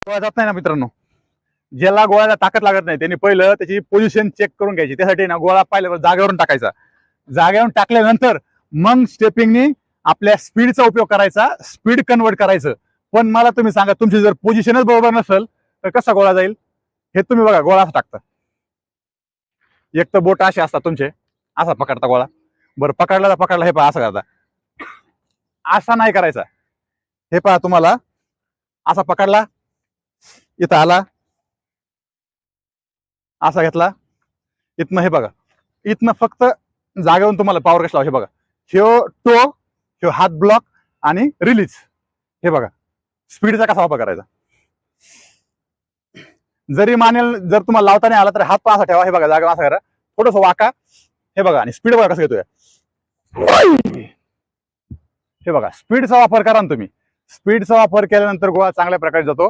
गोळा जात नाही ना मित्रांनो, ज्याला गोळ्याला ताकद लागत नाही त्यांनी पहिलं त्याची पोझिशन चेक करून घ्यायची. त्यासाठी ना गोळा पाहिल्यावर जागेवरून टाकायचा. जागेवरून टाकल्यानंतर मग स्टेपिंगनी आपल्या स्पीडचा उपयोग करायचा, स्पीड कन्वर्ट करायचं. पण मला तुम्ही सांगा, तुमची जर पोझिशनच बरोबर नसेल तर कसा गोळा जाईल? हे तुम्ही बघा, गोळा असा टाकता, एक तर बोट असे असतात तुमचे, असा पकडता गोळा. बरं पकडला हे पहा असं करता, असा नाही करायचा. हे पहा, तुम्हाला असा पकडला, इथं आला, असा घेतला, इथनं हे बघा, इथनं फक्त जागेवरून तुम्हाला पॉवर कशी लावायची बघा. ह्यो टो, ह्यो हात ब्लॉक आणि रिलीज. हे बघा स्पीडचा कसा वापर करायचा. जरी मानेल जर तुम्हाला लावता नाही आला तर हात पण असा ठेवा. हे बघा जागा असा करा, थोडस वाका. हे बघा, आणि स्पीड बघा कसं घेतोय. हे बघा स्पीडचा वापर करा ना तुम्ही. स्पीडचा वापर केल्यानंतर गोळा चांगल्या प्रकारे जातो.